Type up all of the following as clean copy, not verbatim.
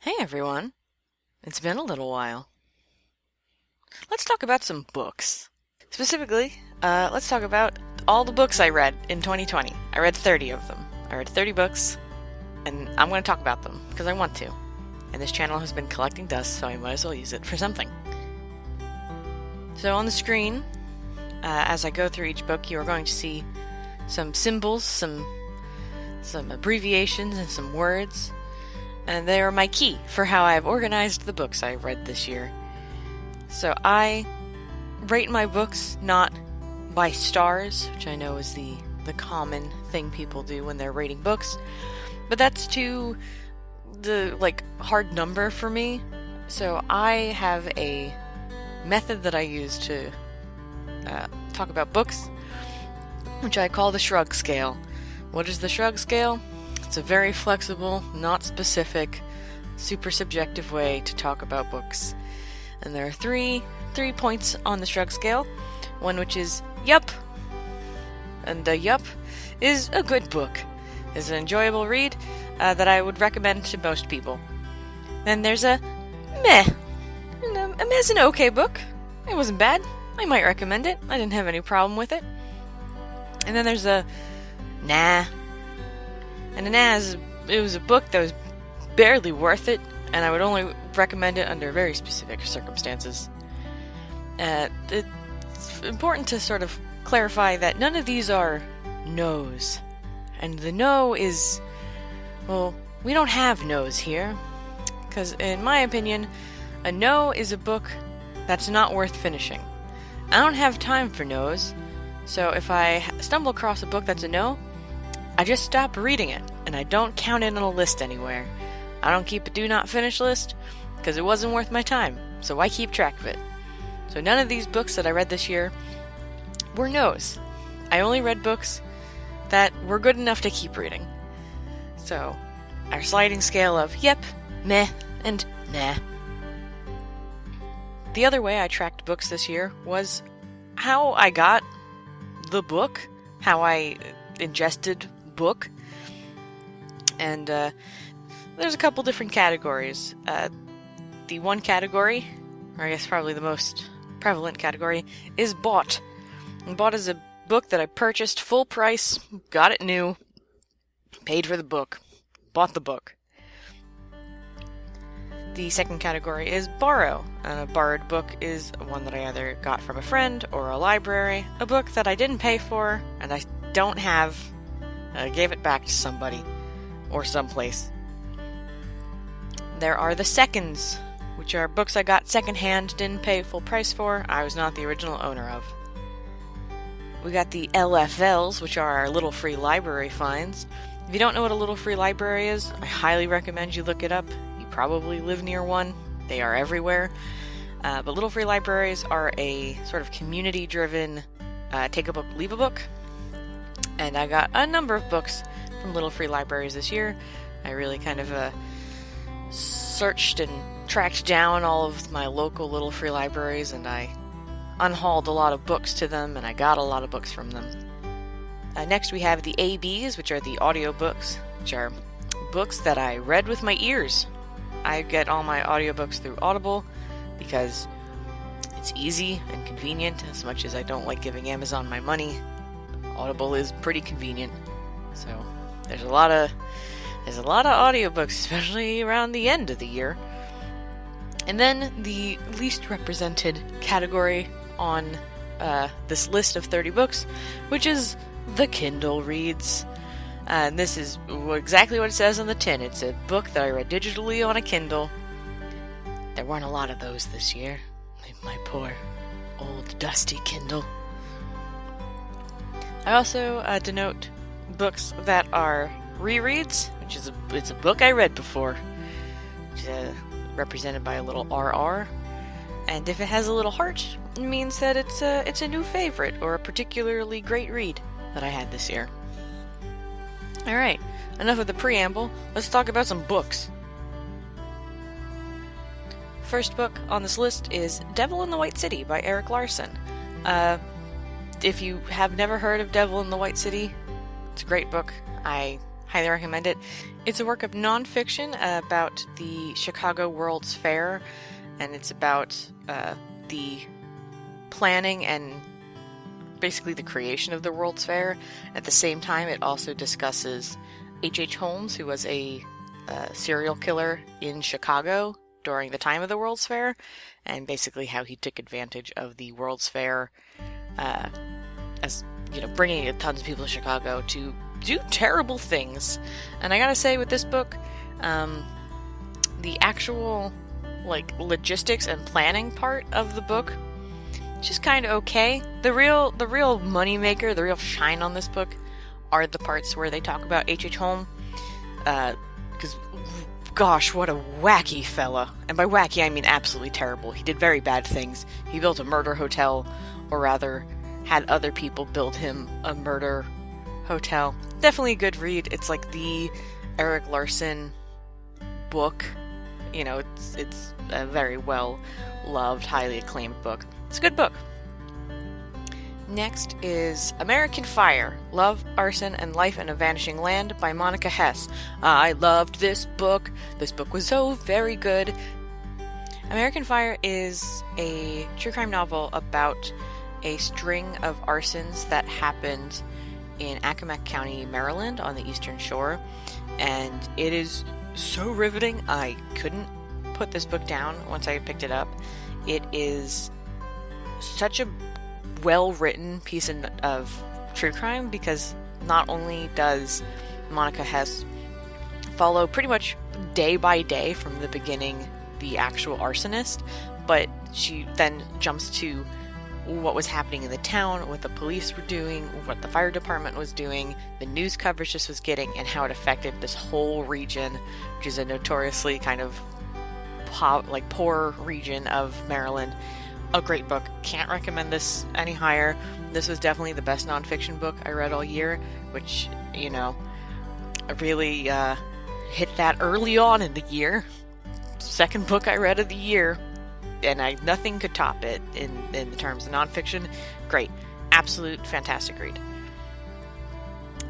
Hey everyone, it's been a little while. Let's talk about some books. Specifically, let's talk about all the books I read in 2020. I read 30 of them. I read 30 books, and I'm going to talk about them because I want to. And this channel has been collecting dust, so I might as well use it for something. So on the screen, as I go through each book, you are going to see some symbols, some abbreviations, and some words. And they are my key for how I've organized the books I read this year. So I rate my books not by stars, which I know is the common thing people do when they're rating books, but that's too hard number for me. So I have a method that I use to talk about books, which I call the shrug scale. What is the shrug scale? It's a very flexible, not specific, super subjective way to talk about books. And there are three points on the shrug scale. One which is yup. And a yup is a good book. It's an enjoyable read that I would recommend to most people. Then there's a meh. And a meh is an okay book. It wasn't bad. I might recommend it. I didn't have any problem with it. And then there's a nah. And it was a book that was barely worth it, and I would only recommend it under very specific circumstances. It's important to sort of clarify that none of these are no's. And the no is, well, we don't have no's here. Because in my opinion, a no is a book that's not worth finishing. I don't have time for no's, so if I stumble across a book that's a no, I just stop reading it, and I don't count it on a list anywhere. I don't keep a do not finish list, because it wasn't worth my time, so why keep track of it? So none of these books that I read this year were no's. I only read books that were good enough to keep reading. So, our sliding scale of yep, meh, and nah. The other way I tracked books this year was how I got the book, how I ingested book, and there's a couple different categories. The one category, or I guess probably the most prevalent category, is bought. And bought is a book that I purchased full price, got it new, paid for the book, bought the book. The second category is borrow. A borrowed book is one that I either got from a friend or a library, a book that I didn't pay for and I don't have. I gave it back to somebody or someplace. There are the seconds, which are books I got secondhand, didn't pay full price for, I was not the original owner of. We got the LFLs, which are our little free library finds. If you don't know what a little free library is, I highly recommend you look it up. You probably live near one. They are everywhere. But little free libraries are a sort of community-driven take a book, leave a book. And I got a number of books from little free libraries this year. I really kind of searched and tracked down all of my local little free libraries, and I unhauled a lot of books to them, and I got a lot of books from them. Next we have the ABs, which are the audiobooks, which are books that I read with my ears. I get all my audiobooks through Audible because it's easy and convenient. As much as I don't like giving Amazon my money, Audible is pretty convenient. So there's a lot of audiobooks, especially around the end of the year. And then the least represented category on this list of 30 books, which is the Kindle reads. And this is exactly what it says on the tin. It's a book that I read digitally on a Kindle. There weren't a lot of those this year. My poor, old, dusty Kindle. I also denote books that are rereads, which is it's a book I read before, which is represented by a little RR. And if it has a little heart, it means that it's a new favorite or a particularly great read that I had this year. Alright, enough of the preamble, let's talk about some books. First book on this list is Devil in the White City by Eric Larson. If you have never heard of Devil in the White City, it's a great book. I Highly recommend it. It's a work of nonfiction about the Chicago World's Fair, and it's about the planning and basically the creation of the World's Fair. At the same time, it also discusses H.H. Holmes, who was a serial killer in Chicago during the time of the World's Fair, and basically how he took advantage of the World's Fair as, bringing tons of people to Chicago to do terrible things. And I gotta say, with this book, the actual logistics and planning part of the book, just kind of okay. The real moneymaker, the real shine on this book are the parts where they talk about H.H. Holmes, because gosh, what a wacky fella. And by wacky, I mean absolutely terrible. He did very bad things. He built a murder hotel, or rather, had other people build him a murder hotel. Definitely a good read. It's like the Eric Larson book. It's a very well-loved, highly acclaimed book. It's a good book. Next is American Fire, Love, Arson, and Life in a Vanishing Land by Monica Hess. I loved this book. This book was so very good. American Fire is a true crime novel about a string of arsons that happened in Accomack County, Maryland, on the Eastern Shore. And it is so riveting. I couldn't put this book down once I picked it up. It is such a well-written piece of true crime, because not only does Monica Hess follow pretty much day by day from the beginning the actual arsonist, but she then jumps to what was happening in the town, what the police were doing, what the fire department was doing, the news coverage this was getting, and how it affected this whole region, which is a notoriously kind of poor region of Maryland. A great book. Can't recommend this any higher. This was definitely the best nonfiction book I read all year, which, I really hit that early on in the year. Second book I read of the year, and nothing could top it in the terms of nonfiction. Great. Absolute fantastic read.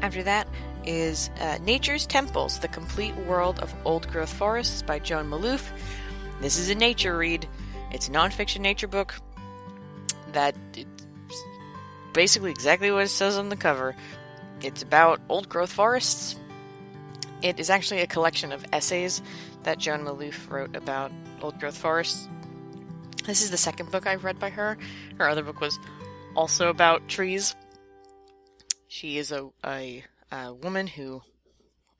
After that is Nature's Temples, The Complete World of Old-Growth Forests by Joan Maloof. This is a nature read. It's a nonfiction nature book that it's basically exactly what it says on the cover. It's about old-growth forests. It is actually a collection of essays that Joan Maloof wrote about old-growth forests. This is the second book I've read by her. Her other book was also about trees. She is a woman who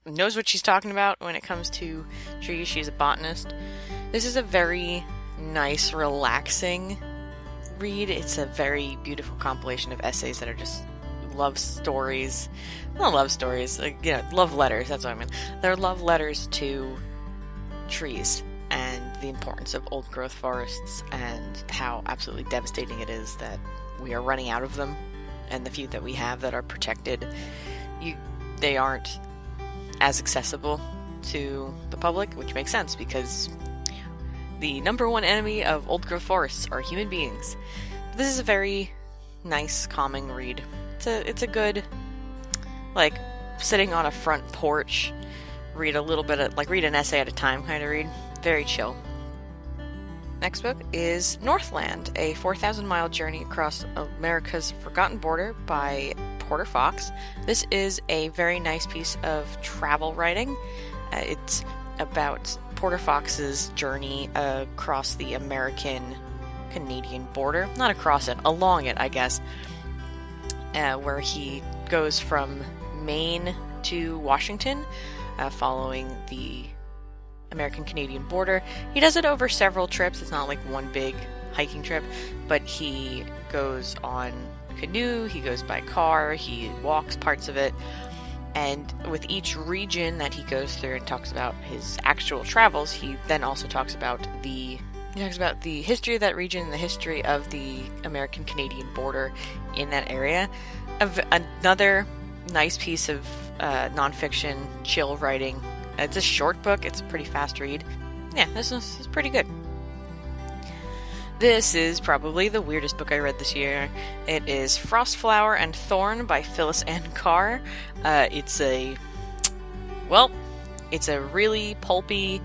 knows what she's talking about when it comes to trees. She's a botanist. This is a very nice, relaxing read. It's a very beautiful compilation of essays that are just love stories. Not love stories, love letters, that's what I mean. They're love letters to trees and the importance of old-growth forests and how absolutely devastating it is that we are running out of them, and the few that we have that are protected, they aren't as accessible to the public, which makes sense because the number one enemy of old-growth forests are human beings. This is a very nice, calming read. It's a good, sitting on a front porch, read a little bit of, read an essay at a time kind of read. Very chill. Next book is Northland, a 4,000-mile journey across America's forgotten border by Porter Fox. This is a very nice piece of travel writing. It's about Porter Fox's journey across the American-Canadian border. Not across it, along it, I guess. Where he goes from Maine to Washington, following the American-Canadian border. He does it over several trips. It's not like one big hiking trip, but he goes on canoe, he goes by car, he walks parts of it. And with each region that he goes through and talks about his actual travels, he then also talks about the history of that region and the history of the American-Canadian border in that area. Another nice piece of nonfiction, chill writing. It's a short book. It's a pretty fast read. Yeah, this is pretty good. This is probably the weirdest book I read this year. It is Frostflower and Thorn by Phyllis Ann Carr. It's a Well, it's a really pulpy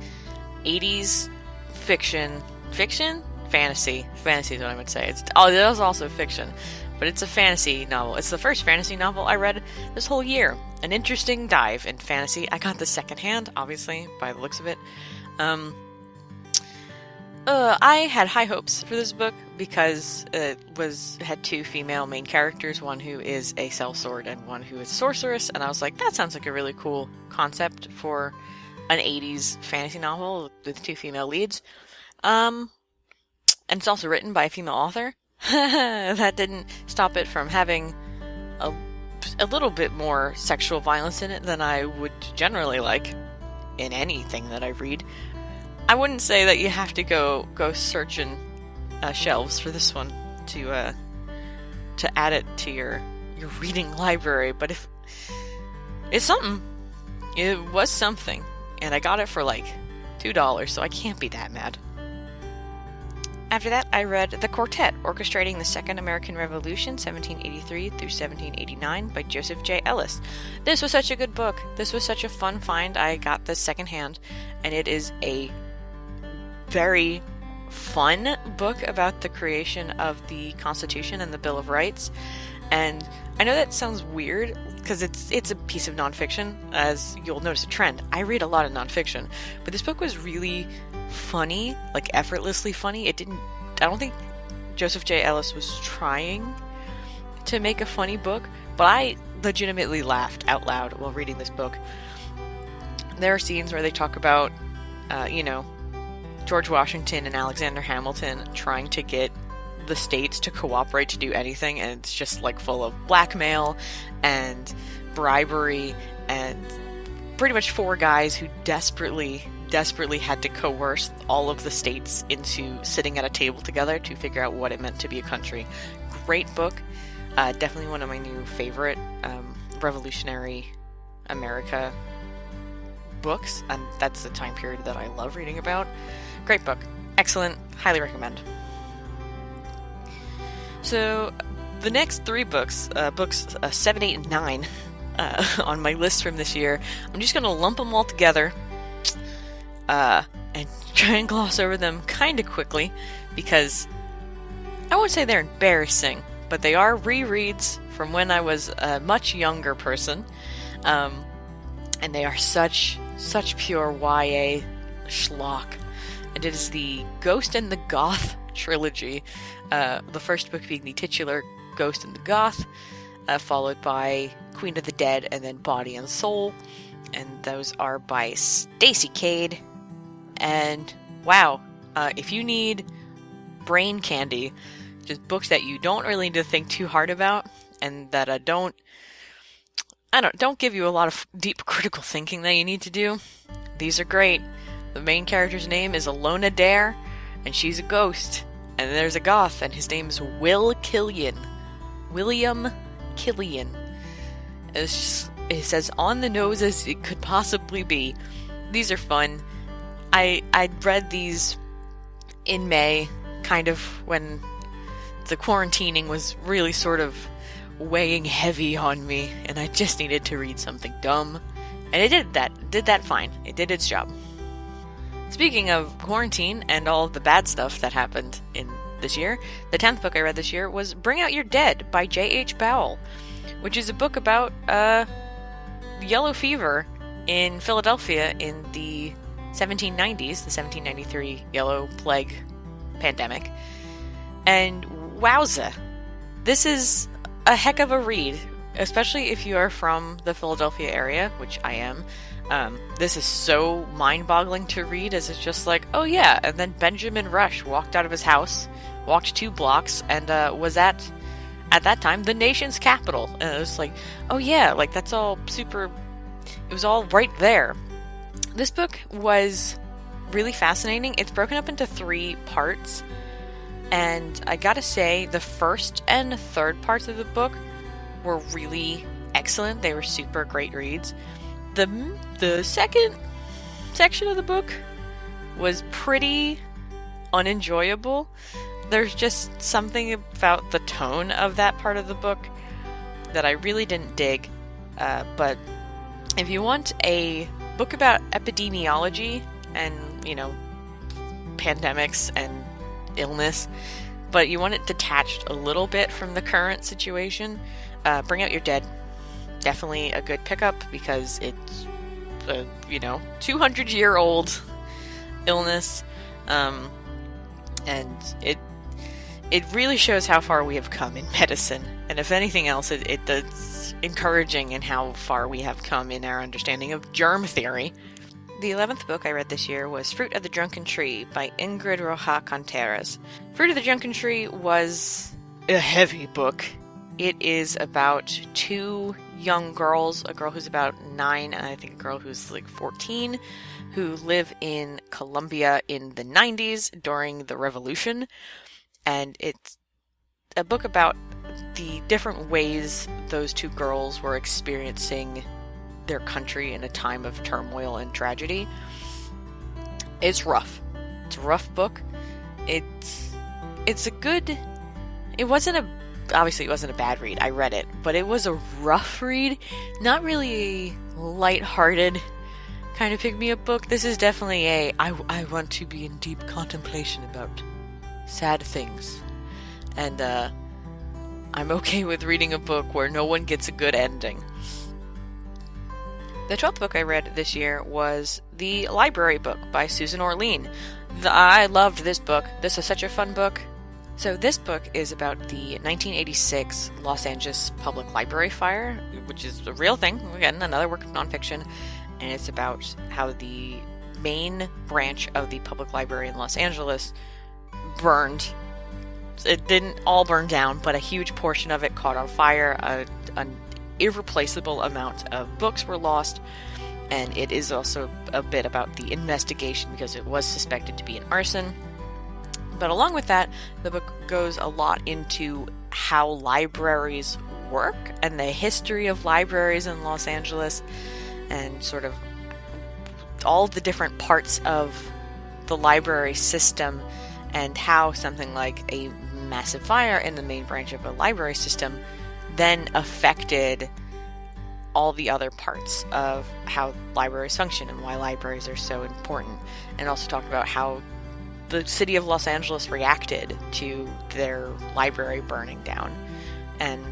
80s fiction. Fantasy is what I would say. It is also fiction, but it's a fantasy novel. It's the first fantasy novel I read this whole year. An interesting dive in fantasy. I got this secondhand, obviously, by the looks of it. I had high hopes for this book because it had two female main characters, one who is a sellsword and one who is a sorceress, and I was like, that sounds like a really cool concept for an 80s fantasy novel with two female leads. And it's also written by a female author. That didn't stop it from having a little bit more sexual violence in it than I would generally like in anything that I read. I wouldn't say that you have to go searching shelves for this one to add it to your reading library, but if it's something, it was something, and I got it for like $2, so I can't be that mad. After that, I read The Quartet, Orchestrating the Second American Revolution, 1783 through 1789, by Joseph J. Ellis. This was such a good book. This was such a fun find. I got this secondhand, and it is a very fun book about the creation of the Constitution and the Bill of Rights. And I know that sounds weird, because it's a piece of nonfiction, as you'll notice a trend. I read a lot of nonfiction, but this book was really funny, like effortlessly funny. I don't think Joseph J. Ellis was trying to make a funny book, but I legitimately laughed out loud while reading this book. There are scenes where they talk about, George Washington and Alexander Hamilton trying to get the states to cooperate to do anything, and it's just like full of blackmail and bribery and pretty much four guys who desperately had to coerce all of the states into sitting at a table together to figure out what it meant to be a country. Great book. Definitely one of my new favorite revolutionary America books, and that's the time period that I love reading about. Great book. Excellent. Highly recommend. So the next three books 7, 8, and 9 on my list from this year, I'm just going to lump them all together and try and gloss over them kind of quickly, because I won't say they're embarrassing, but they are rereads from when I was a much younger person, and they are such pure YA schlock. And it is the Ghost and the Goth trilogy, the first book being the titular Ghost and the Goth, followed by Queen of the Dead, and then Body and Soul, and those are by Stacey Cade. And wow, if you need brain candy, just books that you don't really need to think too hard about, and that don't give you a lot of deep critical thinking that you need to do, these are great. The main character's name is Alona Dare, and she's a ghost. And there's a goth, and his name is William Killian. It's as on the nose as it could possibly be. These are fun. I read these in May, kind of when the quarantining was really sort of weighing heavy on me, and I just needed to read something dumb. And it did that fine. It did its job. Speaking of quarantine and all of the bad stuff that happened in this year, the 10th book I read this year was Bring Out Your Dead by J.H. Bowell, which is a book about yellow fever in Philadelphia in the 1790s, the 1793 Yellow Plague pandemic. And wowza, this is a heck of a read, especially if you are from the Philadelphia area, which I am. This is so mind-boggling to read, as it's just like, oh yeah, and then Benjamin Rush walked out of his house, walked 2 blocks, and was at that time, the nation's capital. And it was like, oh yeah, like that's all super, it was all right there. This book was really fascinating. It's broken up into 3 parts, and I gotta say, the first and third parts of the book were really excellent. They were super great reads. The second section of the book was pretty unenjoyable. There's just something about the tone of that part of the book that I really didn't dig, but If you want a book about epidemiology and, pandemics and illness, but you want it detached a little bit from the current situation, Bring Out Your Dead. Definitely a good pickup because it's a 200-year-old illness, and it really shows how far we have come in medicine. And if anything else, it's encouraging in how far we have come in our understanding of germ theory. The 11th book I read this year was Fruit of the Drunken Tree by Ingrid Roja Contreras. Fruit of the Drunken Tree was a heavy book. It is about two young girls, a girl who's about 9 and I think a girl who's like 14, who live in Colombia in the 90s during the revolution. And it's a book about the different ways those two girls were experiencing their country in a time of turmoil and tragedy. It's rough. It's a rough book. It's a good... Obviously, it wasn't a bad read. I read it, but it was a rough read. Not really a lighthearted kind of pick-me-up book. This is definitely I want to be in deep contemplation about sad things. And I'm okay with reading a book where no one gets a good ending. The 12th book I read this year was The Library Book by Susan Orlean. I loved this book. This is such a fun book. So this book is about the 1986 Los Angeles Public Library fire, which is a real thing. Again, another work of nonfiction. And it's about how the main branch of the public library in Los Angeles burned. It didn't all burn down, but a huge portion of it caught on fire. An irreplaceable amount of books were lost, and it is also a bit about the investigation because it was suspected to be an arson. But along with that, the book goes a lot into how libraries work and the history of libraries in Los Angeles and sort of all the different parts of the library system and how something like a massive fire in the main branch of a library system then affected all the other parts of how libraries function and why libraries are so important, and also talk about how the city of Los Angeles reacted to their library burning down. And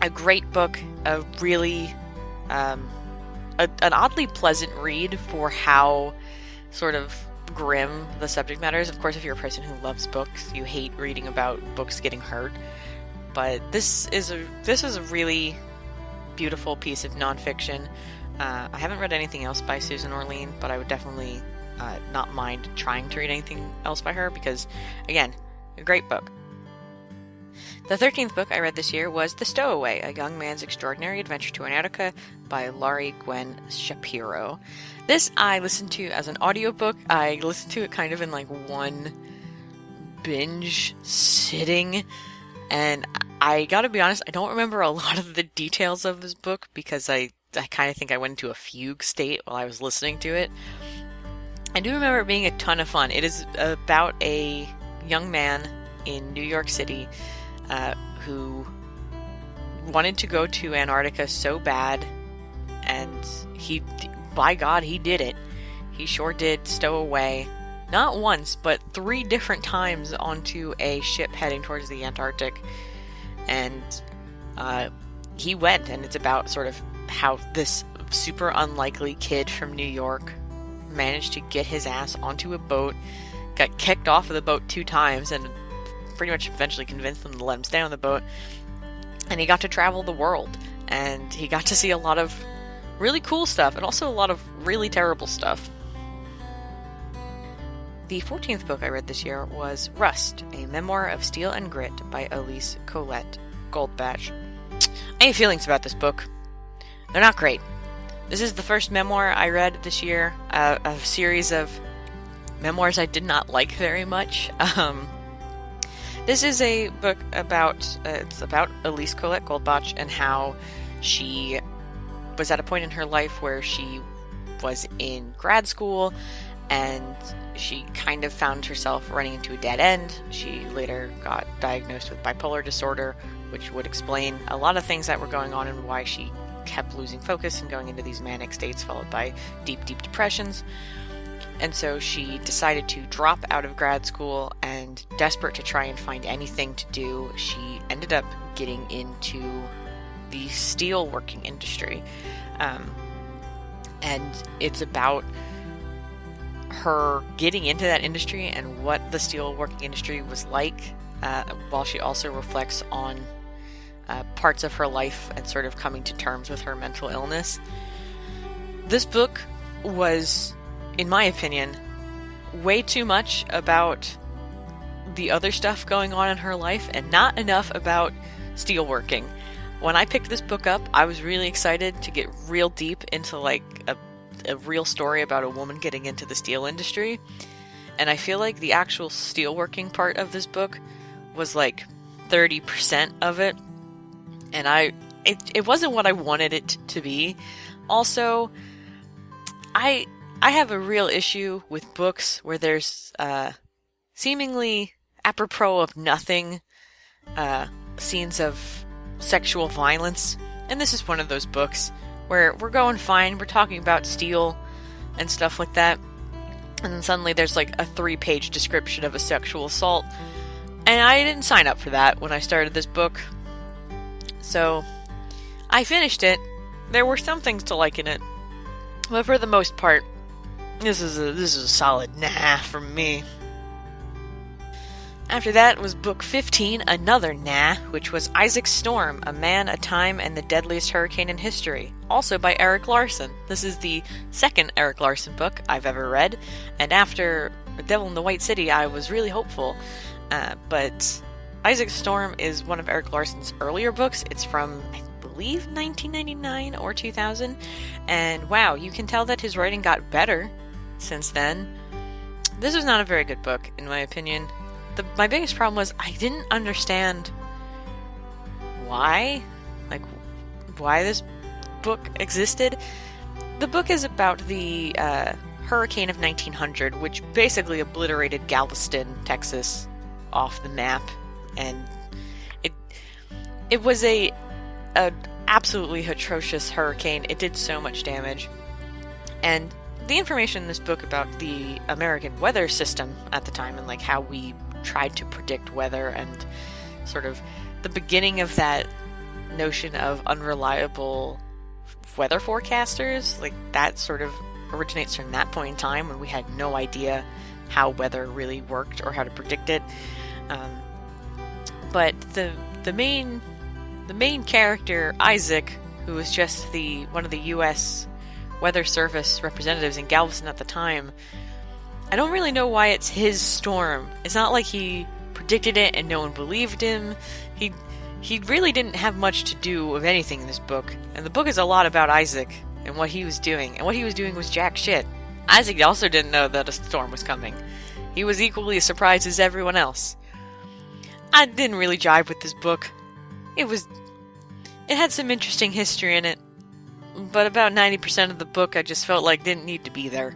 a great book, a really an oddly pleasant read for how sort of grim the subject matter is. Of course, if you're a person who loves books, you hate reading about books getting hurt. But this is a really beautiful piece of nonfiction. I haven't read anything else by Susan Orlean, but I would definitely not mind trying to read anything else by her because, again, a great book. The 13th book I read this year was The Stowaway, A Young Man's Extraordinary Adventure to Antarctica by Laurie Gwen Shapiro. This I listened to as an audiobook. I listened to it kind of in like one binge sitting, and I gotta be honest, I don't remember a lot of the details of this book because I kind of think I went into a fugue state while I was listening to it. I do remember it being a ton of fun. It is about a young man in New York City who wanted to go to Antarctica so bad, and by God, he did it. He sure did stow away, not once, but 3 different times onto a ship heading towards the Antarctic. And he went, and it's about sort of how this super unlikely kid from New York managed to get his ass onto a boat, got kicked off of the boat 2 times, and pretty much eventually convinced them to let him stay on the boat. And he got to travel the world, and he got to see a lot of really cool stuff, and also a lot of really terrible stuff. The 14th book I read this year was Rust, a memoir of steel and grit by Elise Colette Goldbach. I have feelings about this book. They're not great. This is the first memoir I read this year, a series of memoirs I did not like very much. This is a book about Elise Colette Goldbach and how she was at a point in her life where she was in grad school and she kind of found herself running into a dead end. She later got diagnosed with bipolar disorder, which would explain a lot of things that were going on and why she kept losing focus and going into these manic states followed by deep, deep depressions. And so she decided to drop out of grad school, and desperate to try and find anything to do, she ended up getting into the steel working industry. And it's about her getting into that industry and what the steel working industry was like, while she also reflects on parts of her life and sort of coming to terms with her mental illness. This book was, in my opinion, way too much about the other stuff going on in her life and not enough about steelworking. When I picked this book up, I was really excited to get real deep into like a real story about a woman getting into the steel industry. And I feel like the actual steelworking part of this book was like 30% of it. And it wasn't what I wanted it to be. Also, I have a real issue with books where there's seemingly apropos of nothing scenes of sexual violence. And this is one of those books where we're going fine, we're talking about steel and stuff like that, and then suddenly there's like a 3-page description of a sexual assault. And I didn't sign up for that when I started this book. So I finished it. There were some things to like in it, but for the most part, this is a solid nah from me. After that was book 15, another nah, which was Isaac Storm, A Man, a Time, and the Deadliest Hurricane in History, also by Erik Larson. This is the second Erik Larson book I've ever read, and after The Devil in the White City, I was really hopeful. But Isaac Storm is one of Erik Larson's earlier books. It's from, I believe, 1999 or 2000, and wow, you can tell that his writing got better since then. This was not a very good book, in my opinion. My biggest problem was I didn't understand why this book existed. The book is about the hurricane of 1900, which basically obliterated Galveston, Texas, off the map, and it was a absolutely atrocious hurricane. It did so much damage, and the information in this book about the American weather system at the time and like how we tried to predict weather and sort of the beginning of that notion of unreliable weather forecasters, like that sort of originates from that point in time when we had no idea how weather really worked or how to predict it. But the main character, Isaac, who was just one of the U.S. Weather Service representatives in Galveston at the time, I don't really know why it's his storm. It's not like he predicted it and no one believed him. He really didn't have much to do with anything in this book. And the book is a lot about Isaac and what he was doing. And what he was doing was jack shit. Isaac also didn't know that a storm was coming. He was equally as surprised as everyone else. I didn't really jive with this book. It had some interesting history in it, but about 90% of the book I just felt like didn't need to be there.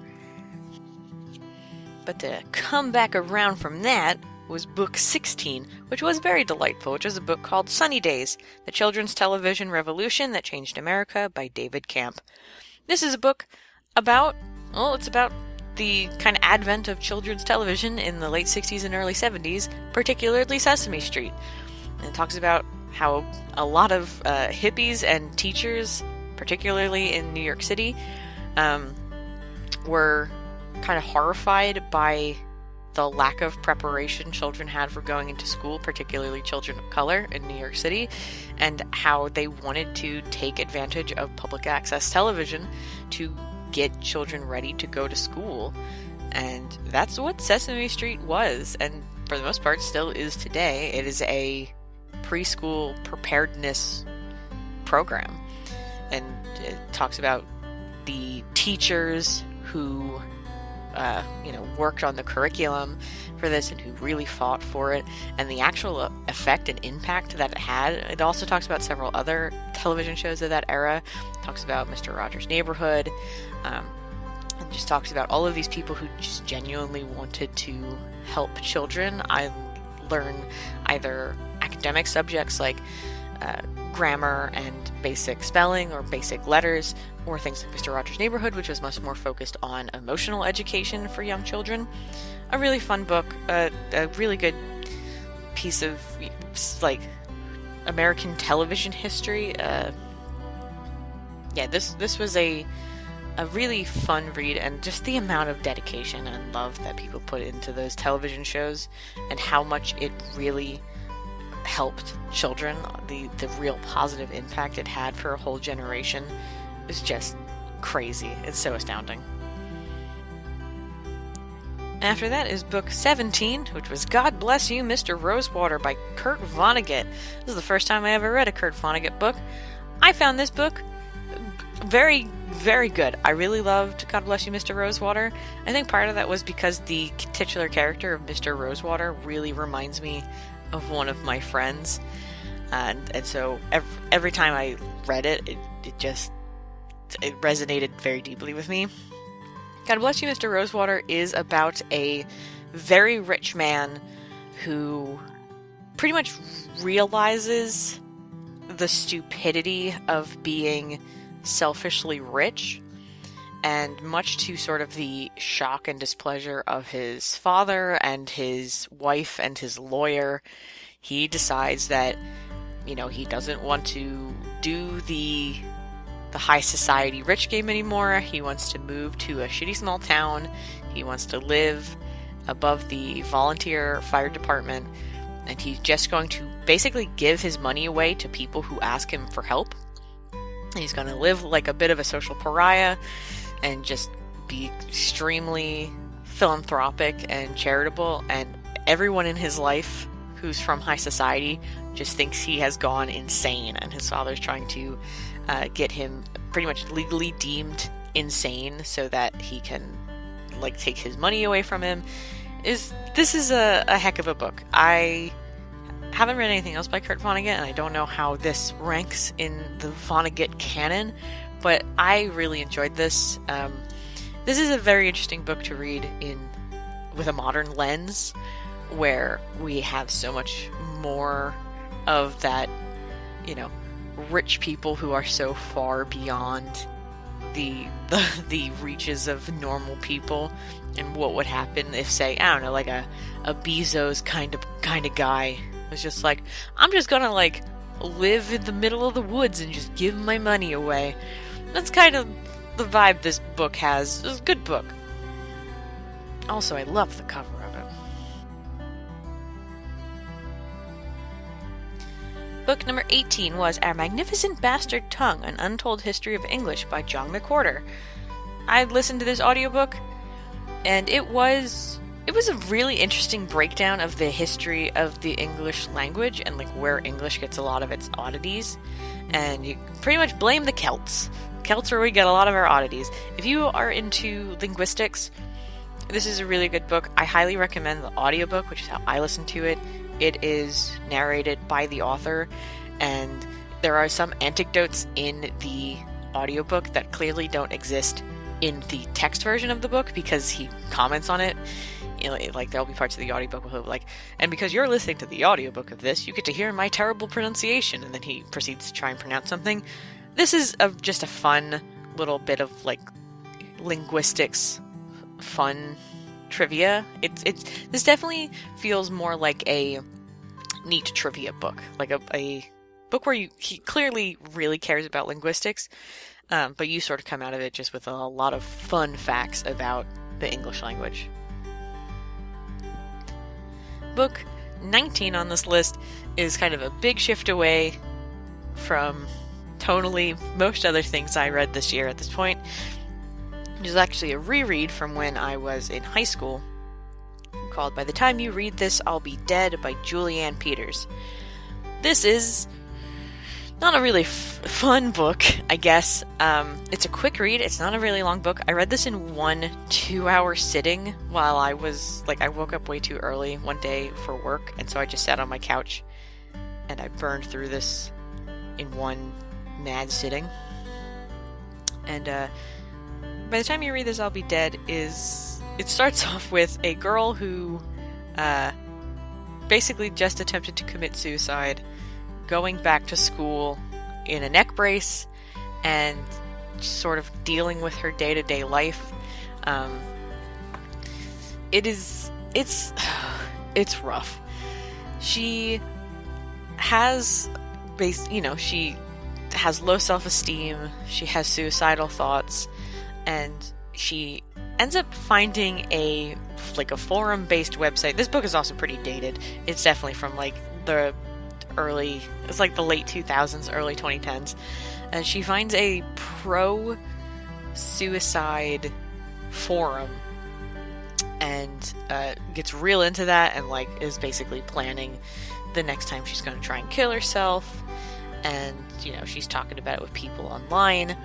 But to come back around from that was book 16, which was very delightful, which was a book called Sunny Days, The Children's Television Revolution That Changed America by David Camp. This is a book about the kind of advent of children's television in the late 60s and early 70s, particularly Sesame Street. And it talks about how a lot of hippies and teachers, particularly in New York City, were kind of horrified by the lack of preparation children had for going into school, particularly children of color in New York City, and how they wanted to take advantage of public access television to get children ready to go to school. And that's what Sesame Street was, and for the most part still is today. It is a preschool preparedness program, and it talks about the teachers who worked on the curriculum for this and who really fought for it, and the actual effect and impact that it had. It also talks about several other television shows of that era. It talks about Mr. Rogers' Neighborhood, and just talks about all of these people who just genuinely wanted to help children. I learn either academic subjects like grammar and basic spelling or basic letters, or things like Mr. Rogers' Neighborhood, which was much more focused on emotional education for young children. A really fun book, a really good piece of like American television history. This was a really fun read, and just the amount of dedication and love that people put into those television shows and how much it really helped children, the real positive impact it had for a whole generation is just crazy. It's so astounding. After that is book 17, which was God Bless You Mr Rosewater by Kurt Vonnegut. This is the first time I ever read a Kurt Vonnegut book. I found this book very, very good. I really loved God Bless You Mr Rosewater. I think part of that was because the titular character of Mr Rosewater really reminds me of one of my friends. And so every time I read it, it resonated very deeply with me. God Bless You Mr Rosewater is about a very rich man who pretty much realizes the stupidity of being selfishly rich, and much to sort of the shock and displeasure of his father and his wife and his lawyer, he decides that, he doesn't want to do the high society rich game anymore. He wants to move to a shitty small town. He wants to live above the volunteer fire department, and he's just going to basically give his money away to people who ask him for help. He's going to live like a bit of a social pariah and just be extremely philanthropic and charitable, and everyone in his life who's from high society just thinks he has gone insane, and his father's trying to get him pretty much legally deemed insane so that he can take his money away from him. This is a heck of a book. I haven't read anything else by Kurt Vonnegut, and I don't know how this ranks in the Vonnegut canon, but I really enjoyed this. This is a very interesting book to read with a modern lens, where we have so much more of that, rich people who are so far beyond the reaches of normal people, and what would happen if, say, I don't know, like a Bezos kind of guy was just like, I'm just gonna live in the middle of the woods and just give my money away. That's kind of the vibe this book has. It's a good book. Also, I love the cover of it. Book number 18 was Our Magnificent Bastard Tongue, An Untold History of English by John McWhorter. I listened to this audiobook, and it was a really interesting breakdown of the history of the English language and where English gets a lot of its oddities. And you pretty much blame the Celts. Celts are where we get a lot of our oddities. If you are into linguistics, this is a really good book. I highly recommend the audiobook, which is how I listen to it. It is narrated by the author, and there are some anecdotes in the audiobook that clearly don't exist in the text version of the book, because he comments on it. There'll be parts of the audiobook where he'll be and because you're listening to the audiobook of this, you get to hear my terrible pronunciation, and then he proceeds to try and pronounce something. This is just a fun little bit of linguistics fun trivia. This definitely feels more like a neat trivia book, like a book where he clearly really cares about linguistics, but you sort of come out of it just with a lot of fun facts about the English language. Book 19 on this list is kind of a big shift away from tonally most other things I read this year at this point. It is actually a reread from when I was in high school, called By the Time You Read This, I'll Be Dead by Julianne Peters. This is not a really fun book, I guess. It's a quick read. It's not a really long book. I read this in 1 2-hour sitting while I was, I woke up way too early one day for work, and so I just sat on my couch and I burned through this in one mad sitting. And, By the Time You Read This, I'll Be Dead it starts off with a girl who basically just attempted to commit suicide going back to school in a neck brace and sort of dealing with her day-to-day life. It's rough. She has she has low self-esteem, she has suicidal thoughts, and she ends up finding a forum-based website. This book is also pretty dated. It's definitely from the late 2000s, early 2010s. And she finds a pro-suicide forum and gets real into that, and is basically planning the next time she's going to try and kill herself. And she's talking about it with people online.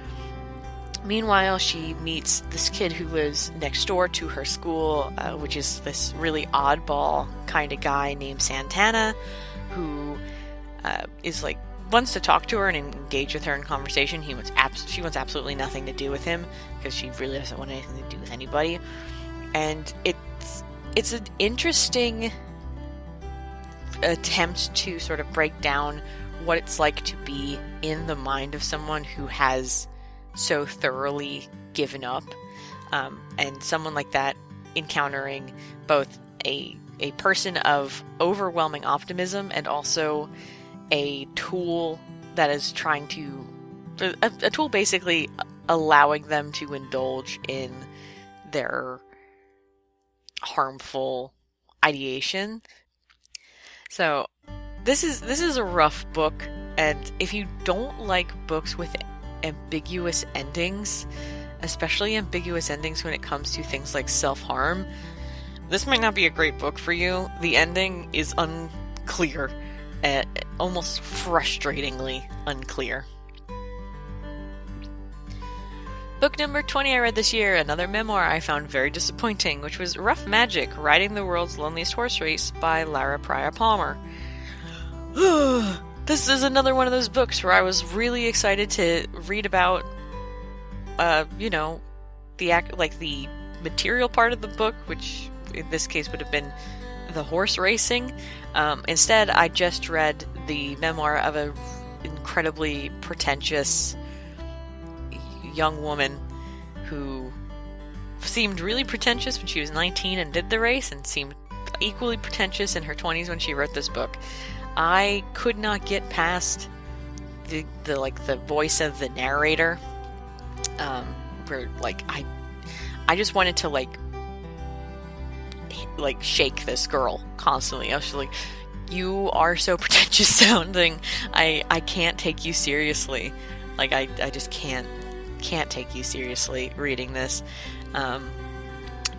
Meanwhile, she meets this kid who lives next door to her school, which is this really oddball kind of guy named Santana, who wants to talk to her and engage with her in conversation. She wants absolutely nothing to do with him, because she really doesn't want anything to do with anybody. And it's an interesting attempt to sort of break down what it's like to be in the mind of someone who has so thoroughly given up, and someone like that encountering both a person of overwhelming optimism and also a tool that is trying to a tool basically allowing them to indulge in their harmful ideation. So this is a rough book, and if you don't like books with ambiguous endings, especially ambiguous endings when it comes to things like self-harm, this might not be a great book for you. The ending is unclear, almost frustratingly unclear. Book number 20 I read this year, another memoir I found very disappointing, which was Rough Magic, Riding the World's Loneliest Horse Race by Lara Pryor Palmer. This is another one of those books where I was really excited to read about, the material part of the book, which in this case would have been the horse racing. Instead, I just read the memoir of an incredibly pretentious young woman who seemed really pretentious when she was 19 and did the race, and seemed equally pretentious in her 20s when she wrote this book. I could not get past the voice of the narrator, where I just wanted to shake this girl constantly. I was just like, you are so pretentious sounding. I can't take you seriously. I just can't take you seriously reading this.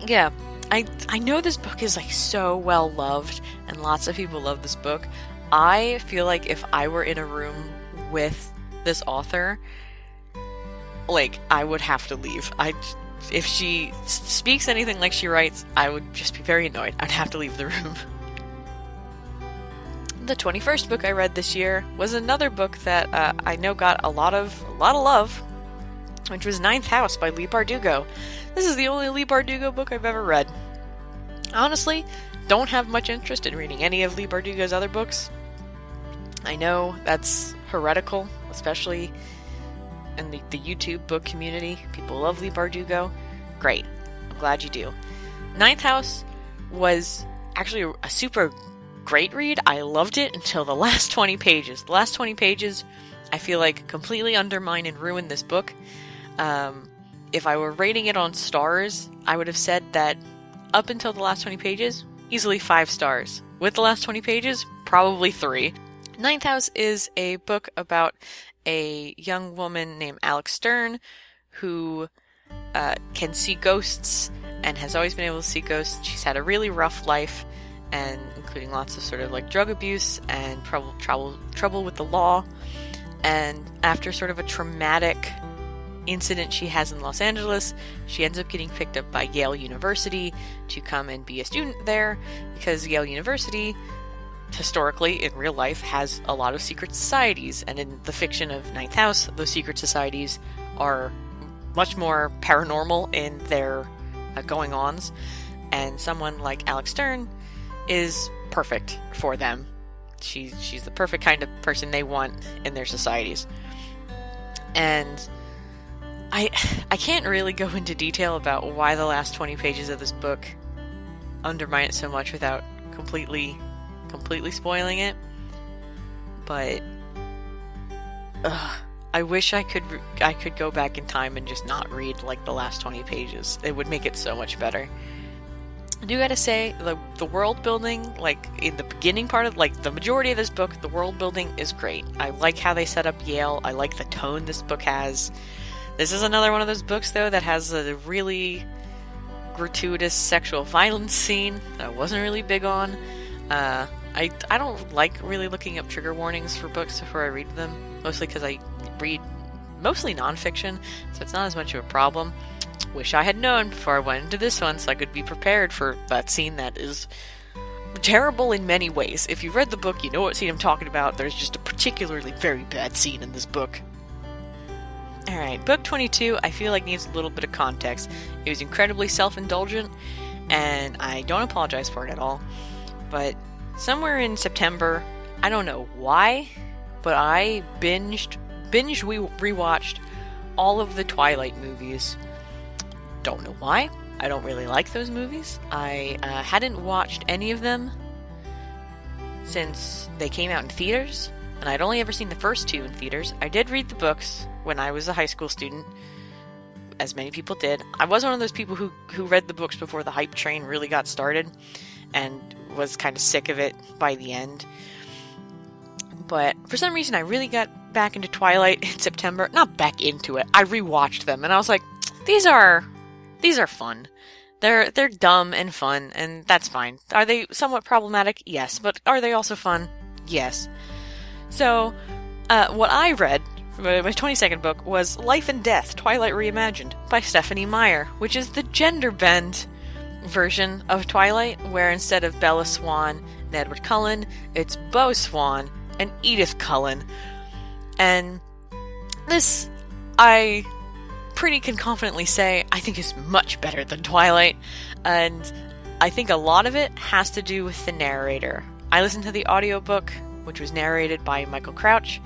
Yeah, I know this book is so well loved, and lots of people love this book. I feel like if I were in a room with this author, I would have to leave. If she speaks anything like she writes, I would just be very annoyed. I'd have to leave the room. The 21st book I read this year was another book that I know got a lot of love, which was Ninth House by Leigh Bardugo. This is the only Leigh Bardugo book I've ever read. Honestly, don't have much interest in reading any of Leigh Bardugo's other books. I know that's heretical, especially in the YouTube book community. People love Leigh Bardugo. Great. I'm glad you do. Ninth House was actually a super great read. I loved it until the last 20 pages. The last 20 pages, I feel completely undermine and ruin this book. If I were rating it on stars, I would have said that up until the last 20 pages, easily 5 stars. With the last 20 pages, probably 3. Ninth House is a book about a young woman named Alex Stern who can see ghosts and has always been able to see ghosts. She's had a really rough life, and including lots of sort of drug abuse and trouble with the law. And after sort of a traumatic incident she has in Los Angeles, she ends up getting picked up by Yale University to come and be a student there, because Yale University, historically, in real life, has a lot of secret societies, and in the fiction of Ninth House, those secret societies are much more paranormal in their going-ons, and someone like Alex Stern is perfect for them. She's the perfect kind of person they want in their societies. And I can't really go into detail about why the last 20 pages of this book undermine it so much without completely spoiling it. But I wish I could go back in time and just not read like the last 20 pages. It would make it so much better. I do gotta say, the world building, like in the beginning part of, like the majority of this book, the world building is great. I like how they set up Yale. I like the tone this book has. This is another one of those books, though, that has a really gratuitous sexual violence scene that I wasn't really big on. I don't like really looking up trigger warnings for books before I read them, mostly because I read mostly nonfiction, so it's not as much of a problem. Wish I had known before I went into this one so I could be prepared for that scene that is terrible in many ways. If you've read the book, you know what scene I'm talking about. There's just a particularly very bad scene in this book. Alright, book 22 I feel like needs a little bit of context. It was incredibly self-indulgent, and I don't apologize for it at all. But somewhere in September, I don't know why, but I rewatched all of the Twilight movies. Don't know why. I don't really like those movies. I hadn't watched any of them since they came out in theaters, and I'd only ever seen the first two in theaters. I did read the books when I was a high school student, as many people did. I was one of those people who read the books before the hype train really got started, and was kind of sick of it by the end. But for some reason, I really got back into Twilight in September. Not back into it. I rewatched them, and I was like, these are fun. They're dumb and fun, and that's fine. Are they somewhat problematic? Yes. But are they also fun? Yes. So, what I read, my 22nd book, was Life and Death, Twilight Reimagined, by Stephanie Meyer, which is the gender bend version of Twilight, where instead of Bella Swan and Edward Cullen, it's Beau Swan and Edith Cullen. And this, I pretty can confidently say, I think is much better than Twilight, and I think a lot of it has to do with the narrator. I listened to the audiobook, which was narrated by Michael Crouch.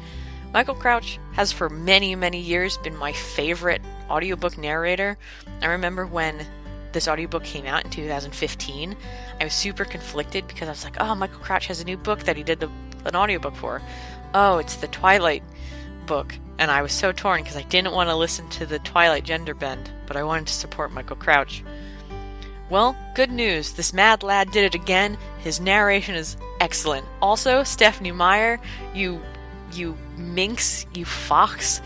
Michael Crouch has for many, many years been my favorite audiobook narrator. I remember when this audiobook came out in 2015, I was super conflicted because I was like, oh, Michael Crouch has a new book that he did an audiobook for. Oh, it's the Twilight book. And I was so torn because I didn't want to listen to the Twilight gender bend, but I wanted to support Michael Crouch. Well, good news. This mad lad did it again. His narration is excellent. Also, Stephanie Meyer, you minx, you fox.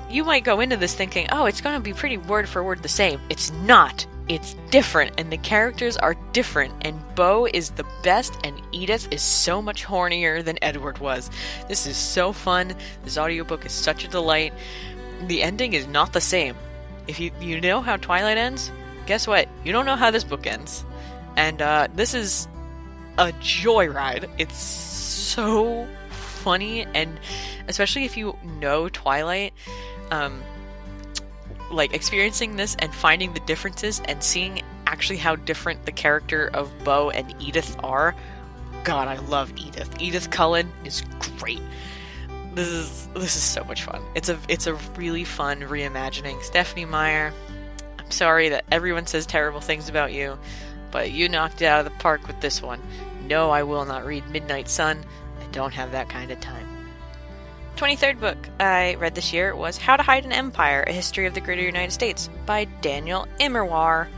You might go into this thinking, oh, it's going to be pretty word for word the same. It's not. It's different, and the characters are different, and Beau is the best, and Edith is so much hornier than Edward was. This is so fun. This audiobook is such a delight. The ending is not the same. If you know how Twilight ends, guess what? You don't know how this book ends. And this is a joyride. It's so funny, and especially if you know Twilight, experiencing this and finding the differences and seeing actually how different the character of Beau and Edith are. God, I love Edith. Edith Cullen is great. This is so much fun. It's a really fun reimagining. Stephanie Meyer, I'm sorry that everyone says terrible things about you, but you knocked it out of the park with this one. No, I will not read Midnight Sun. I don't have that kind of time. 23rd book I read this year was How to Hide an Empire, A History of the Greater United States by Daniel Immerwahr.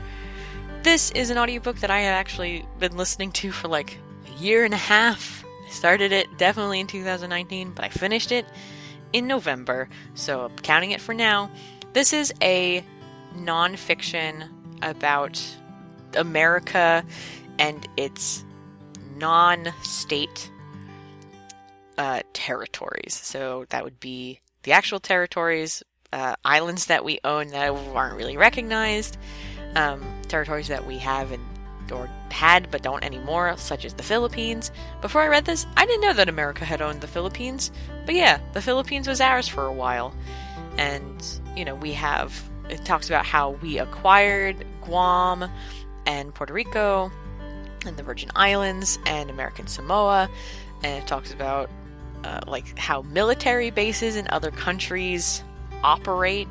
This is an audiobook that I have actually been listening to for like a year and a half. I started it definitely in 2019, but I finished it in November, so I'm counting it for now. This is a nonfiction about America and its non-state territories. So that would be the actual territories, islands that we own that aren't really recognized, territories that we have or had but don't anymore, such as the Philippines. Before I read this, I didn't know that America had owned the Philippines, but yeah, the Philippines was ours for a while. And, it talks about how we acquired Guam and Puerto Rico and the Virgin Islands and American Samoa. and it talks about like how military bases in other countries operate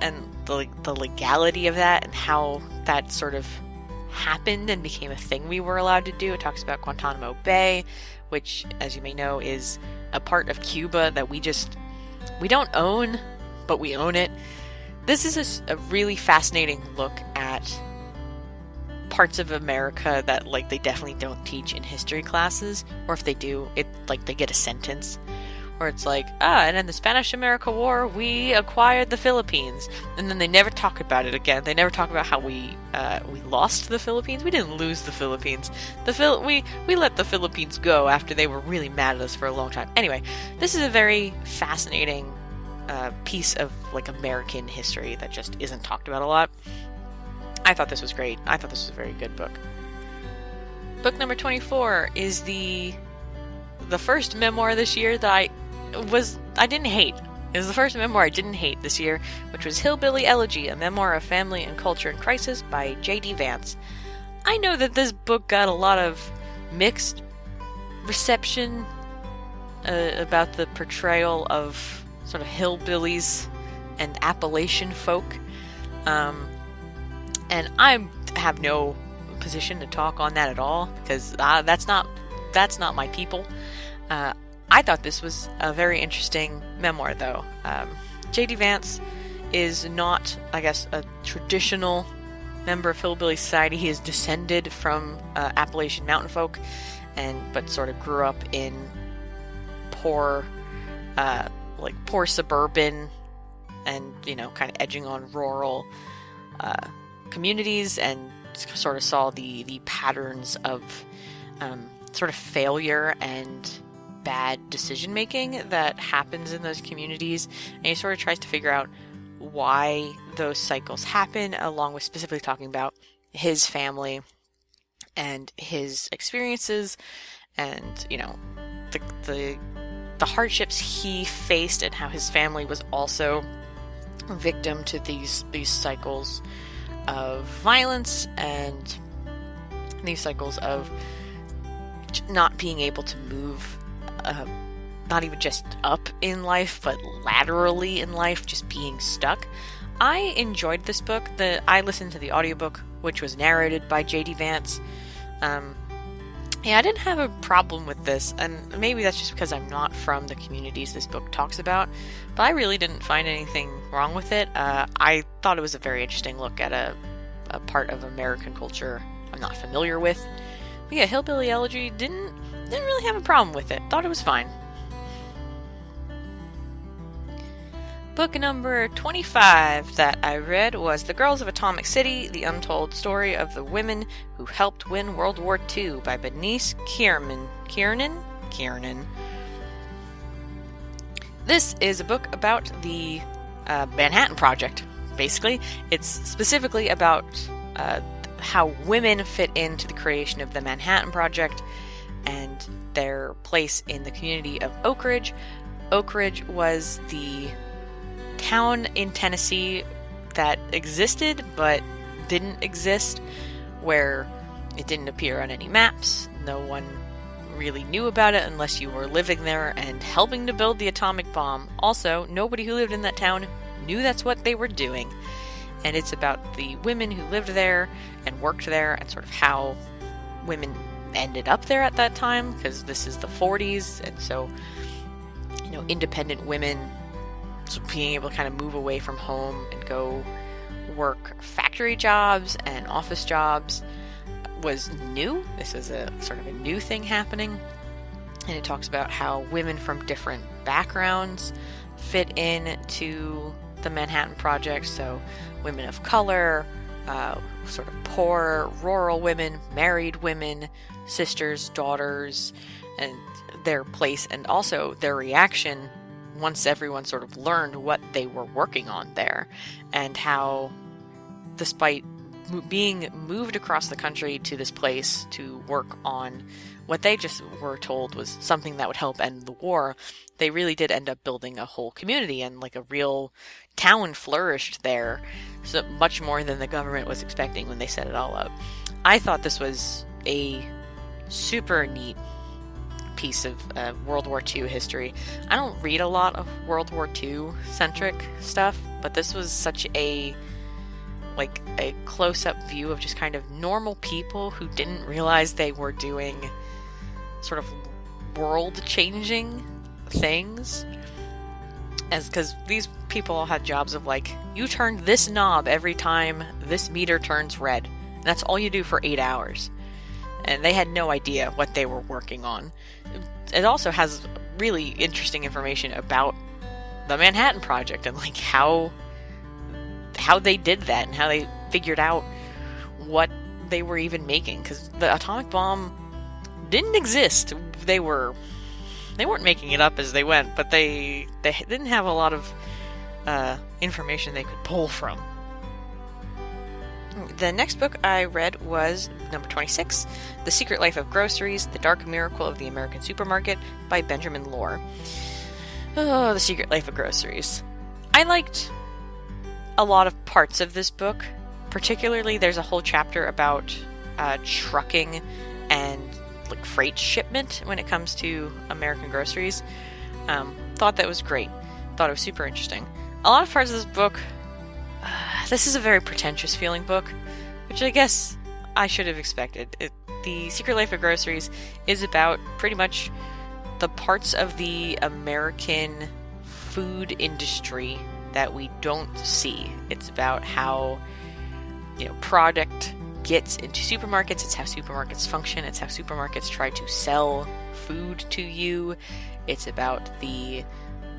and the legality of that and how that sort of happened and became a thing we were allowed to do. It talks about Guantanamo Bay, which, as you may know, is a part of Cuba that we don't own, but we own it. This is a really fascinating look at parts of America that like they definitely don't teach in history classes, or if they do, it like they get a sentence where it's like, and in the Spanish-American War we acquired the Philippines, and then they never talk about it again. They never talk about how we lost the Philippines. We didn't lose the Philippines. We let the Philippines go after they were really mad at us for a long time. Anyway, this is a very fascinating piece of like American history that just isn't talked about a lot. I thought this was great. I thought this was a very good book. Book number 24 is the first memoir this year that I didn't hate. It was the first memoir I didn't hate this year, which was Hillbilly Elegy, a memoir of family and culture in crisis by J.D. Vance. I know that this book got a lot of mixed reception about the portrayal of sort of hillbillies and Appalachian folk. And I have no position to talk on that at all, because that's not my people. I thought this was a very interesting memoir, though. J.D. Vance is not, I guess, a traditional member of hillbilly society. He is descended from Appalachian mountain folk, but sort of grew up in poor suburban and, kind of edging on rural communities, and sort of saw the patterns of sort of failure and bad decision making that happens in those communities, and he sort of tries to figure out why those cycles happen, along with specifically talking about his family and his experiences and the hardships he faced, and how his family was also a victim to these cycles of violence and these cycles of not being able to move, not even just up in life, but laterally in life, just being stuck. I enjoyed this book. I listened to the audiobook, which was narrated by J.D. Vance. I didn't have a problem with this, and maybe that's just because I'm not from the communities this book talks about, but I really didn't find anything wrong with it. I thought it was a very interesting look at a part of American culture I'm not familiar with. But yeah, Hillbilly Elegy didn't really have a problem with it. Thought it was fine. Book number 25 that I read was The Girls of Atomic City, The Untold Story of the Women Who Helped Win World War II by Bernice Kiernan. This is a book about the Manhattan Project, basically. It's specifically about how women fit into the creation of the Manhattan Project and their place in the community of Oak Ridge. Oak Ridge was the town in Tennessee that existed but didn't exist, where it didn't appear on any maps. No one really knew about it unless you were living there and helping to build the atomic bomb. Also, nobody who lived in that town knew that's what they were doing. And it's about the women who lived there and worked there, and sort of how women ended up there at that time, because this is the 40s, and so independent women being able to kind of move away from home and go work factory jobs and office jobs was new. This is a sort of a new thing happening. And it talks about how women from different backgrounds fit in to the Manhattan Project. So women of color, sort of poor, rural women, married women, sisters, daughters, and their place, and also their reaction once everyone sort of learned what they were working on there, and how, despite being moved across the country to this place to work on what they just were told was something that would help end the war, they really did end up building a whole community, and like a real town flourished there, so much more than the government was expecting when they set it all up. I thought this was a super neat piece of World War II history. I don't read a lot of World War II centric stuff, but this was such a close-up view of just kind of normal people who didn't realize they were doing sort of world-changing things. Because these people all had jobs of like, you turn this knob every time this meter turns red. And that's all you do for 8 hours. And they had no idea what they were working on. It also has really interesting information about the Manhattan Project and like how they did that and how they figured out what they were even making. Because the atomic bomb didn't exist. They weren't making it up as they went, but they didn't have a lot of information they could pull from. The next book I read was number 26, The Secret Life of Groceries, The Dark Miracle of the American Supermarket by Benjamin Lohr. Oh, The Secret Life of Groceries. I liked a lot of parts of this book. Particularly, there's a whole chapter about trucking and like freight shipment when it comes to American groceries. Thought that was great. Thought it was super interesting. A lot of parts of this book, this is a very pretentious feeling book, which I guess I should have expected. The Secret Life of Groceries is about pretty much the parts of the American food industry that we don't see. It's about how, product gets into supermarkets. It's how supermarkets function. It's how supermarkets try to sell food to you. It's about the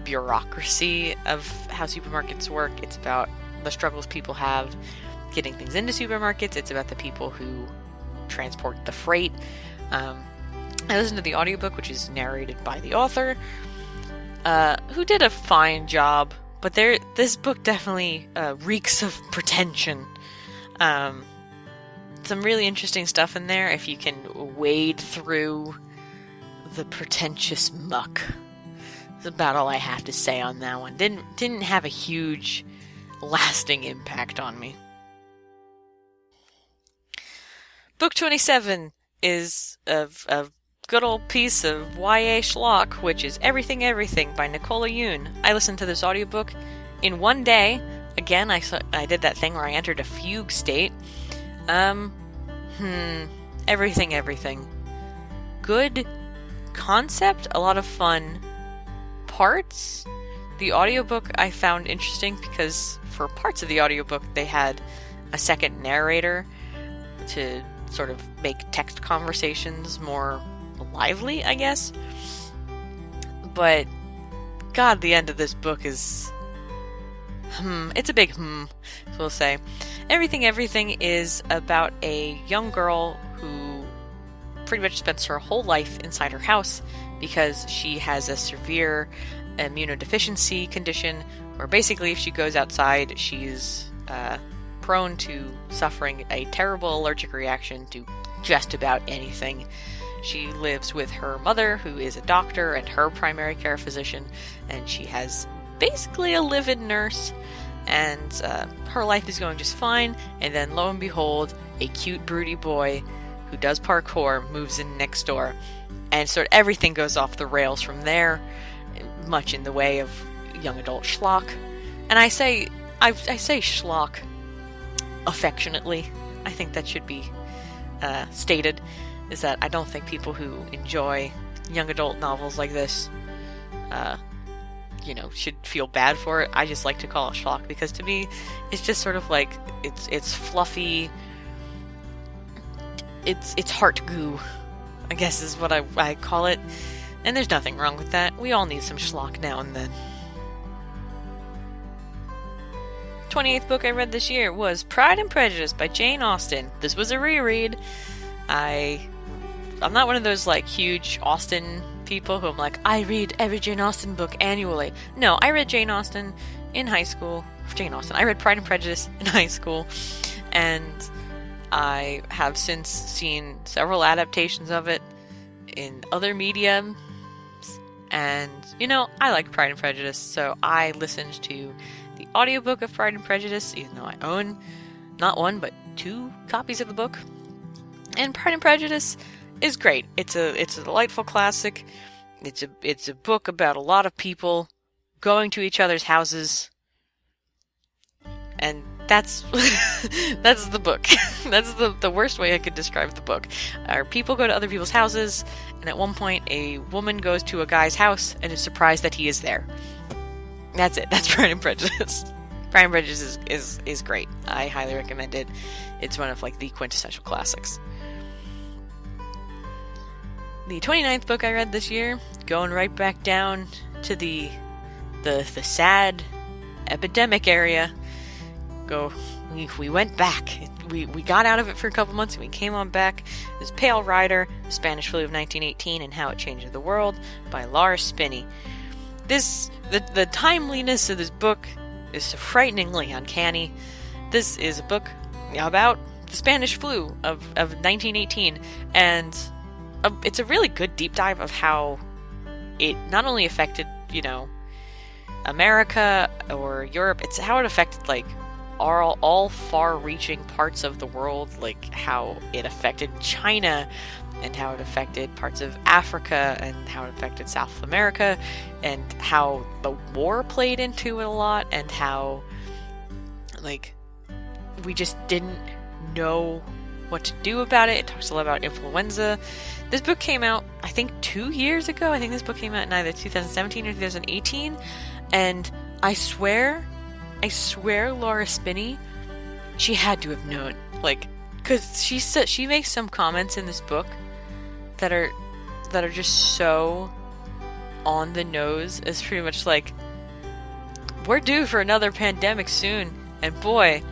bureaucracy of how supermarkets work. It's about the struggles people have getting things into supermarkets. It's about the people who transport the freight. I listened to the audiobook, which is narrated by the author, who did a fine job, but this book definitely reeks of pretension. Some really interesting stuff in there if you can wade through the pretentious muck. That's about all I have to say on that one. Didn't have a huge lasting impact on me. Book 27 is a good old piece of YA schlock, which is Everything Everything by Nicola Yoon. I listened to this audiobook in one day. Again, I did that thing where I entered a fugue state. Everything Everything. Good concept, a lot of fun parts. The audiobook I found interesting because for parts of the audiobook they had a second narrator to sort of make text conversations more lively, I guess. But God, the end of this book is it's a big so we'll say. Everything Everything is about a young girl who pretty much spends her whole life inside her house because she has a severe immunodeficiency condition where basically if she goes outside, she's prone to suffering a terrible allergic reaction to just about anything. She lives with her mother, who is a doctor and her primary care physician, and she has basically a live-in nurse, and her life is going just fine, and then lo and behold, a cute broody boy who does parkour moves in next door, and sort of everything goes off the rails from there, much in the way of young adult schlock. And I say schlock affectionately. I think that should be stated, is that I don't think people who enjoy young adult novels like this should feel bad for it. I just like to call it schlock because to me it's just sort of like it's fluffy, it's heart goo, I guess is what I call it, and there's nothing wrong with that. We all need some schlock now and then. 28th book I read this year was Pride and Prejudice by Jane Austen. This was a reread. I'm not one of those like huge Austen people who I'm like, I read every Jane Austen book annually. No, I read Jane Austen in high school. I read Pride and Prejudice in high school, and I have since seen several adaptations of it in other mediums, and I like Pride and Prejudice, so I listened to the audiobook of Pride and Prejudice, even though I own not one but 2 copies of the book. And Pride and Prejudice is great. It's a delightful classic. It's a book about a lot of people going to each other's houses, and that's that's the book. That's the worst way I could describe the book. Our people go to other people's houses, and at one point a woman goes to a guy's house and is surprised that he is there. That's it. That's Pride and Prejudice. Pride and Prejudice is great. I highly recommend it. It's one of like the quintessential classics. The 29th book I read this year, going right back down to the sad epidemic area. We went back. We got out of it for a couple months and we came on back. It was Pale Rider, The Spanish Flu of 1918 and How It Changed the World by Laura Spinney. The timeliness of this book is frighteningly uncanny. This is a book about the Spanish flu of 1918, and it's a really good deep dive of how it not only affected, America or Europe, it's how it affected, like, all far-reaching parts of the world, like how it affected China, and how it affected parts of Africa, and how it affected South America, and how the war played into it a lot, and how, like, we just didn't know what to do about it. It talks a lot about influenza. This book came out, I think, 2 years ago. I think this book came out in either 2017 or 2018, and I swear Laura Spinney, she had to have known, like, because she makes some comments in this book that are just so on the nose. It's pretty much like, we're due for another pandemic soon, and boy,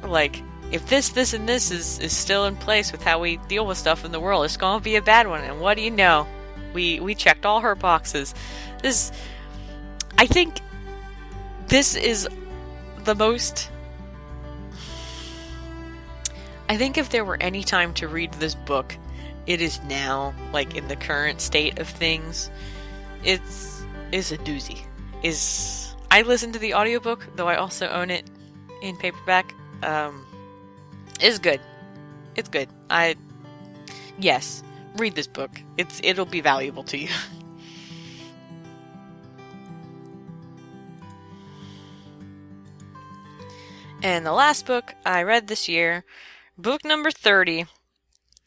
like, if this and this is still in place with how we deal with stuff in the world, it's gonna be a bad one. And what do you know? We checked all her boxes. I think this is the most... I think if there were any time to read this book, it is now, like, in the current state of things. It's a doozy. I listened to the audiobook, though I also own it in paperback. It's good. It's good. Yes, read this book. It'll be valuable to you. And the last book I read this year, book number 30,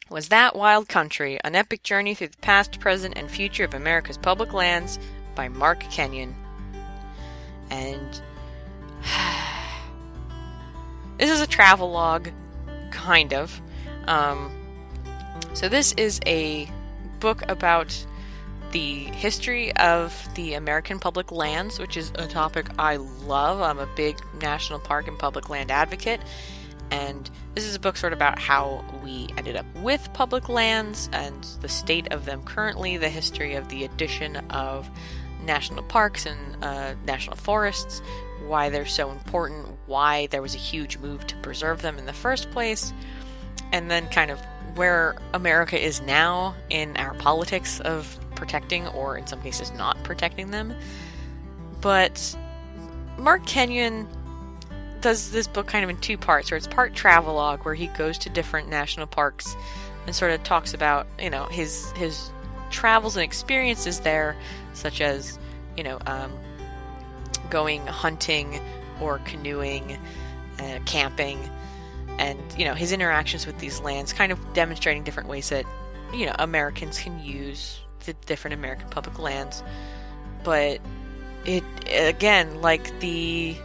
was That Wild Country, An Epic Journey Through the Past, Present, and Future of America's Public Lands by Mark Kenyon. And this is a travelogue, kind of. So this is a book about the history of the American public lands, which is a topic I love. I'm a big national park and public land advocate, and this is a book sort of about how we ended up with public lands and the state of them currently, the history of the addition of national parks and national forests, why they're so important, why there was a huge move to preserve them in the first place, and then kind of where America is now in our politics of protecting, or in some cases not protecting them. But Mark Kenyon does this book kind of in two parts, where it's part travelogue, where he goes to different national parks and sort of talks about, his travels and experiences there, such as, going hunting or canoeing, camping, and, his interactions with these lands, kind of demonstrating different ways that, Americans can use the different American public lands. But it, again, like the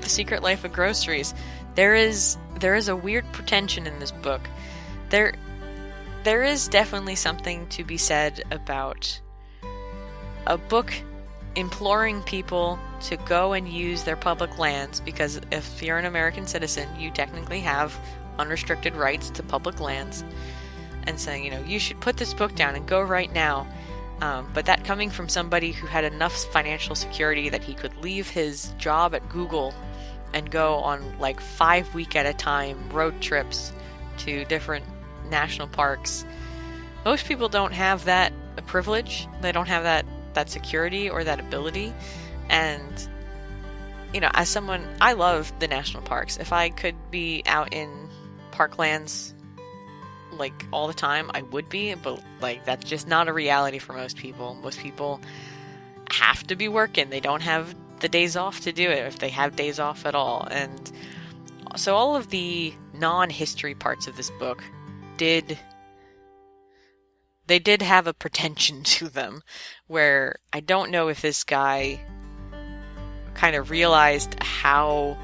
Secret Life of Groceries, there is a weird pretension in this book. There is definitely something to be said about a book imploring people to go and use their public lands, because if you're an American citizen, you technically have unrestricted rights to public lands, and saying, you should put this book down and go right now. But that coming from somebody who had enough financial security that he could leave his job at Google and go on like 5 week at a time road trips to different national parks. Most people don't have that privilege. They don't have that security or that ability. And, as someone, I love the national parks. If I could be out in parklands like all the time, I would be, but like that's just not a reality for most people. Most people have to be working. They don't have the days off to do it, if they have days off at all. And so all of the non-history parts of this book did have a pretension to them, where I don't know if this guy kind of realized how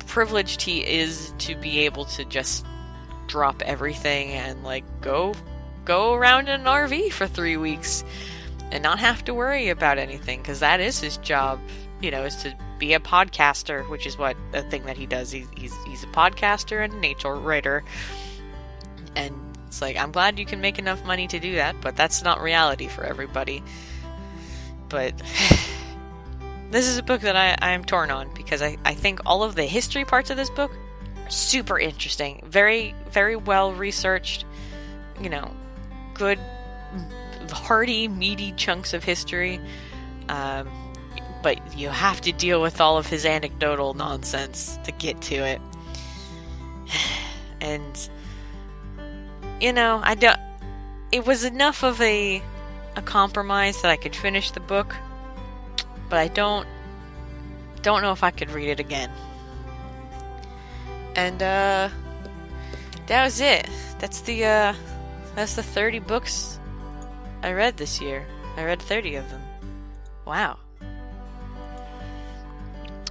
privileged he is to be able to just drop everything and like go around in an RV for 3 weeks and not have to worry about anything, because that is his job, is to be a podcaster, which is what the thing that he does. He's a podcaster and a nature writer, and it's like, I'm glad you can make enough money to do that, but that's not reality for everybody. But this is a book that I am torn on, because I think all of the history parts of this book are super interesting, very, very well researched, good, hearty, meaty chunks of history, but you have to deal with all of his anecdotal nonsense to get to it. And it was enough of a compromise that I could finish the book, but I don't know if I could read it again. And that was it. That's the 30 books I read this year. I read 30 of them. Wow.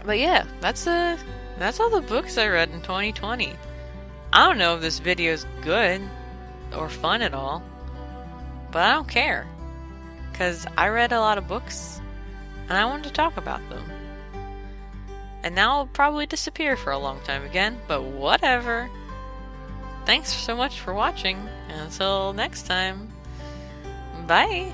But yeah, that's all the books I read in 2020. I don't know if this video's good or fun at all, but I don't care, because I read a lot of books and I wanted to talk about them. And now I'll probably disappear for a long time again, but whatever. Thanks so much for watching, and until next time, bye!